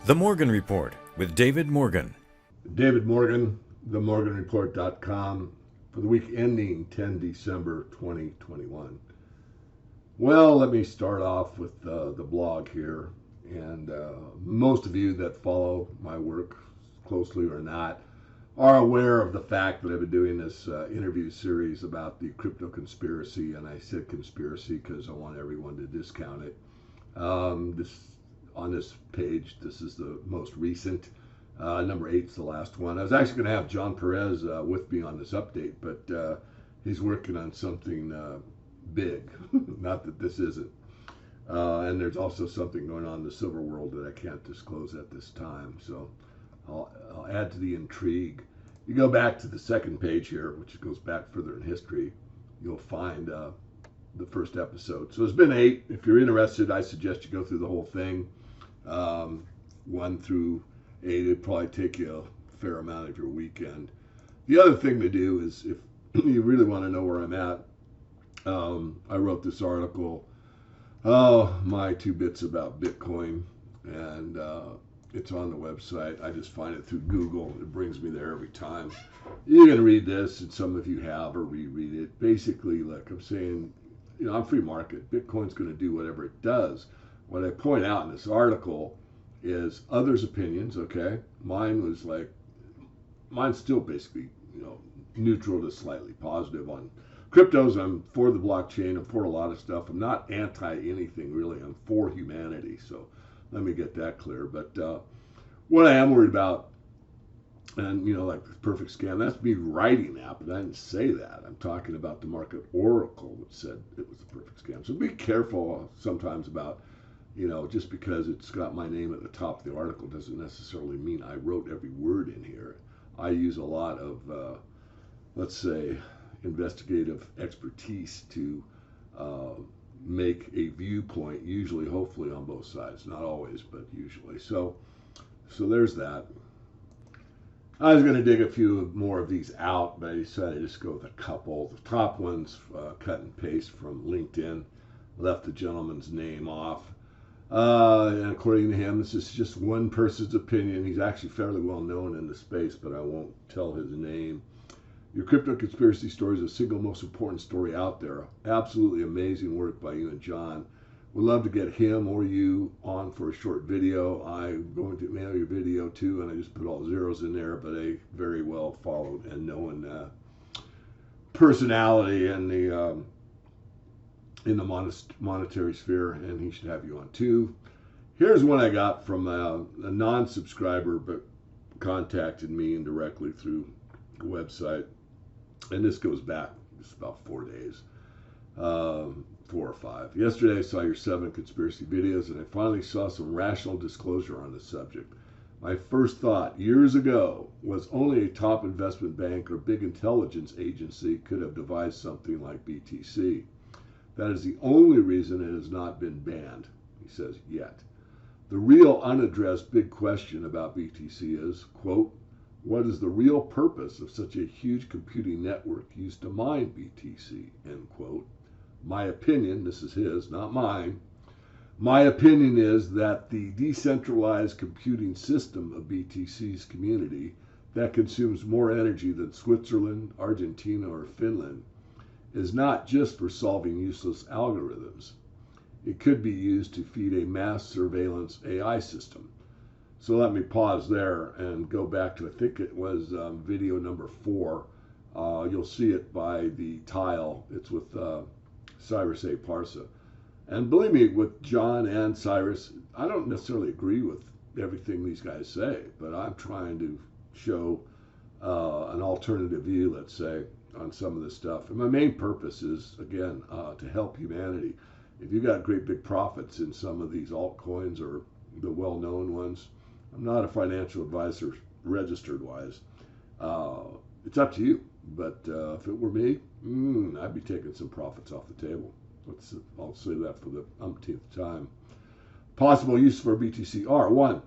The Morgan Report with David Morgan. David Morgan, themorganreport.com, for the week ending 10 December 2021. Well, let me start off with the blog here. And most of you that follow my work closely or not are aware of the fact that I've been doing this interview series about the crypto conspiracy. And I said conspiracy because I want everyone to discount it. On this page, this is the most recent. Number 8 is the last one. I was actually going to have John Perez with me on this update, but he's working on something big. Not that this isn't. And there's also something going on in the silver world that I can't disclose at this time. So I'll add to the intrigue. You go back to the second page here, which goes back further in history, you'll find the first episode. So there's been 8. If you're interested, I suggest you go through the whole thing. 1 through 8, it'd probably take you a fair amount of your weekend. The other thing to do is, if you really want to know where I'm at, I wrote this article, my 2 bits about Bitcoin, and it's on the website. I just find it through Google. It brings me there every time. You can read this, and some of you have, or reread it. Basically, like I'm saying, I'm free market. Bitcoin's going to do whatever it does. What I point out in this article is others' opinions, okay? Mine's still basically, neutral to slightly positive on cryptos. I'm for the blockchain. I'm for a lot of stuff. I'm not anti anything, really. I'm for humanity. So let me get that clear. But what I am worried about, and, like the perfect scam, that's me writing that, but I didn't say that. I'm talking about the market oracle, which said it was the perfect scam. So be careful sometimes about, just because it's got my name at the top of the article doesn't necessarily mean I wrote every word in here. I use a lot of, let's say, investigative expertise to make a viewpoint, usually, hopefully, on both sides. Not always, but usually. So there's that. I was going to dig a few more of these out, but I decided to just go with a couple. The top ones, cut and paste from LinkedIn, left the gentleman's name off. And according to him, this is just one person's opinion. He's actually fairly well known in the space, but I won't tell his name. Your crypto conspiracy story is the single most important story out there. Absolutely amazing work by you and John. Would love to get him or you on for a short video. I'm going to mail your video too, and I just put all zeros in there, but a very well followed and known personality in the monetary sphere, and he should have you on too. Here's one I got from a non-subscriber, but contacted me indirectly through the website, and this goes back just about 4 days, 4 or 5. Yesterday I saw your 7 conspiracy videos, and I finally saw some rational disclosure on the subject. My first thought years ago was only a top investment bank or big intelligence agency could have devised something like BTC. That is the only reason it has not been banned, he says, yet. The real unaddressed big question about BTC is, quote, what is the real purpose of such a huge computing network used to mine BTC, end quote. My opinion, this is his, not mine, my opinion is that the decentralized computing system of BTC's community that consumes more energy than Switzerland, Argentina, or Finland is not just for solving useless algorithms. It could be used to feed a mass surveillance AI system. So let me pause there and go back to, I think it was video number 4. You'll see it by the tile. It's with Cyrus A. Parsa. And believe me, with John and Cyrus, I don't necessarily agree with everything these guys say, but I'm trying to show an alternative view, let's say, on some of this stuff. And my main purpose is, again, to help humanity. If you got great big profits in some of these altcoins or the well-known ones, I'm not a financial advisor registered wise. It's up to you. But if it were me, I'd be taking some profits off the table. I'll say that for the umpteenth time. Possible use for BTC are: 1,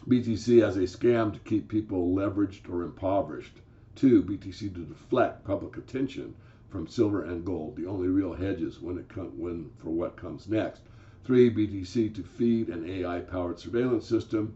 BTC as a scam to keep people leveraged or impoverished. 2, BTC to deflect public attention from silver and gold, the only real hedges when for what comes next. 3, BTC to feed an AI-powered surveillance system.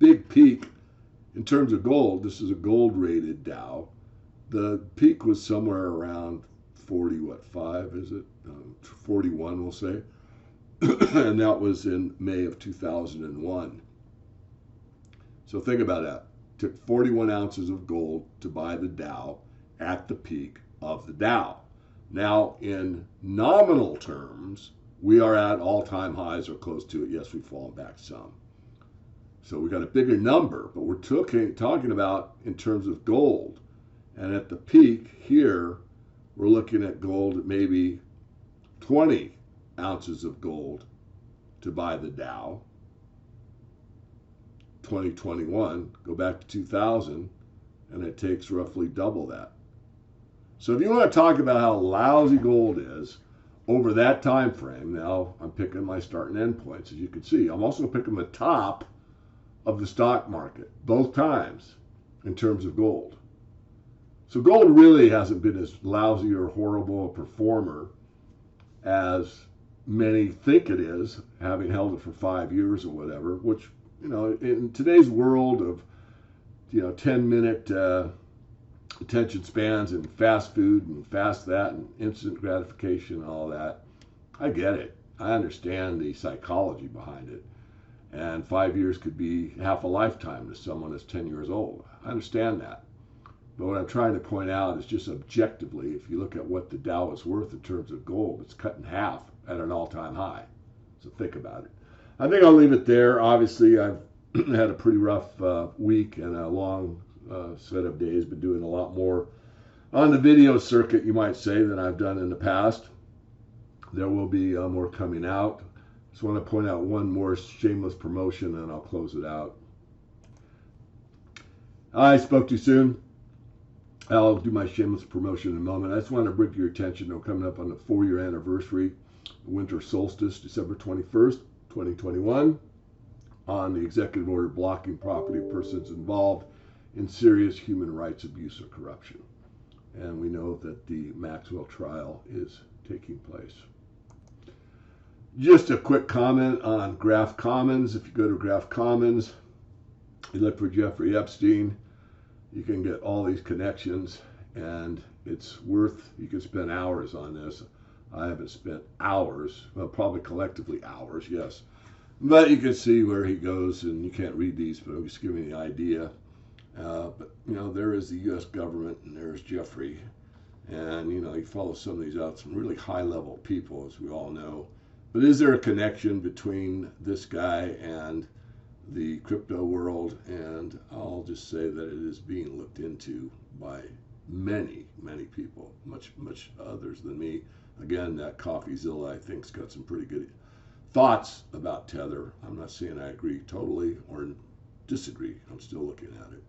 big peak in terms of gold. This is a gold-rated Dow. The peak was somewhere around 5 is it? 41, we'll say. And that was in May of 2001. So think about that. Took 41 ounces of gold to buy the Dow at the peak of the Dow. Now, in nominal terms, we are at all-time highs or close to it. Yes, we've fallen back some. So we got a bigger number, but we're talking about in terms of gold. And at the peak here, we're looking at gold at maybe 20 ounces of gold to buy the Dow. 2021, go back to 2000, and it takes roughly double that. So if you want to talk about how lousy gold is over that time frame, now I'm picking my start and end points, as you can see. I'm also picking the top of the stock market, both times, in terms of gold. So gold really hasn't been as lousy or horrible a performer as many think it is, having held it for 5 years or whatever, which, you know, in today's world of, 10-minute attention spans and fast food and fast that and instant gratification and all that, I get it. I understand the psychology behind it. And 5 years could be half a lifetime to someone that's 10 years old. I understand that. But what I'm trying to point out is just objectively, if you look at what the Dow is worth in terms of gold, it's cut in half at an all-time high. So think about it. I think I'll leave it there. Obviously, I've had a pretty rough week and a long set of days, been doing a lot more on the video circuit, you might say, than I've done in the past. There will be more coming out. Just want to point out one more shameless promotion and I'll close it out. I spoke too soon. I'll do my shameless promotion in a moment. I just want to bring to your attention, we're coming up on the 4-year anniversary, winter solstice, December 21st, 2021, on the executive order blocking property of persons involved in serious human rights abuse or corruption. And we know that the Maxwell trial is taking place. Just a quick comment on Graph Commons. If you go to Graph Commons, you look for Jeffrey Epstein, you can get all these connections, and it's worth, you can spend hours on this. I haven't spent hours, well, probably collectively hours, yes. But you can see where he goes, and you can't read these, but I'm just giving you the idea. But, there is the U.S. government, and there's Jeffrey. And, you follow some of these out, some really high-level people, as we all know. But is there a connection between this guy and the crypto world? And I'll just say that it is being looked into by many, many people, much others than me. Again, that CoffeeZilla, I think, has got some pretty good thoughts about Tether. I'm not saying I agree totally or disagree. I'm still looking at it.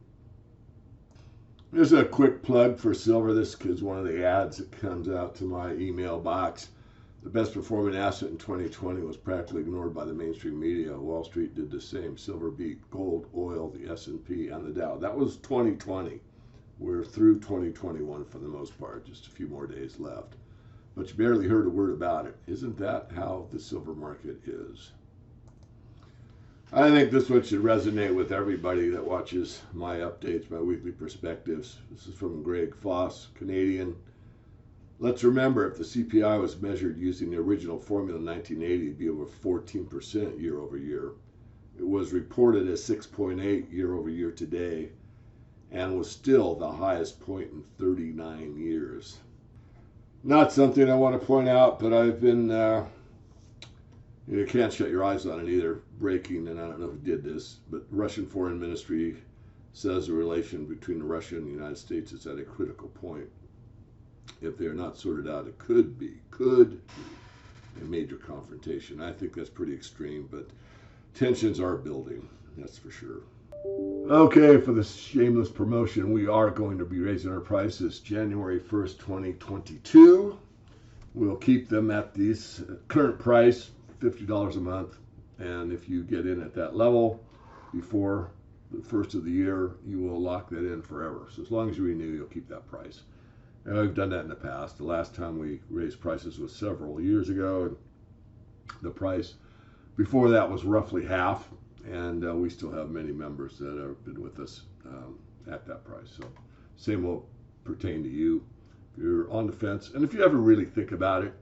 There's a quick plug for silver. This is one of the ads that comes out to my email box. The best performing asset in 2020 was practically ignored by the mainstream media. Wall Street did the same. Silver beat gold, oil, the S&P, and the Dow. That was 2020. We're through 2021 for the most part. Just a few more days left. But you barely heard a word about it. Isn't that how the silver market is? I think this one should resonate with everybody that watches my updates, my weekly perspectives. This is from Greg Foss, Canadian. Let's remember, if the CPI was measured using the original formula in 1980, it'd be over 14% year over year. It was reported as 6.8 year over year today, and was still the highest point in 39 years. Not something I want to point out, but I've been, you can't shut your eyes on it either. Breaking, and I don't know who did this, but Russian Foreign Ministry says the relation between Russia and the United States is at a critical point. If they're not sorted out, it could be a major confrontation. I think that's pretty extreme, but tensions are building, that's for sure. Okay, for the shameless promotion, we are going to be raising our prices January 1st, 2022. We'll keep them at this current price, $50 a month. And if you get in at that level before the first of the year, you will lock that in forever. So as long as you renew, you'll keep that price. And I've done that in the past. The last time we raised prices was several years ago, and the price before that was roughly half. And we still have many members that have been with us at that price. So same will pertain to you. If you're on the fence, and if you ever really think about it,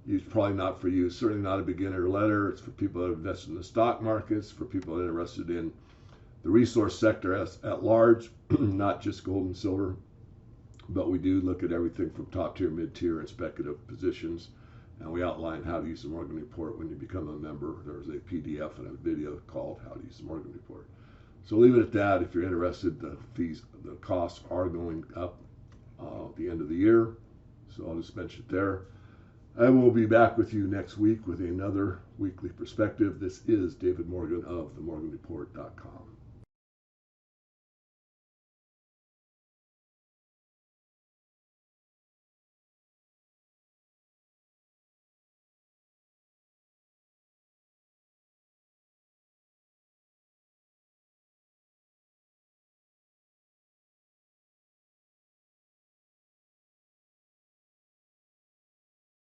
it's probably not for you. Certainly not a beginner letter. It's for people that invest in the stock markets, for people that are interested in the resource sector at large, not just gold and silver. But we do look at everything from top tier, mid tier, and speculative positions. And we outline how to use the Morgan Report when you become a member. There's a PDF and a video called How to Use the Morgan Report. So leave it at that. If you're interested, the costs are going up at the end of the year. So I'll just mention it there. I will be back with you next week with another weekly perspective. This is David Morgan of themorganreport.com.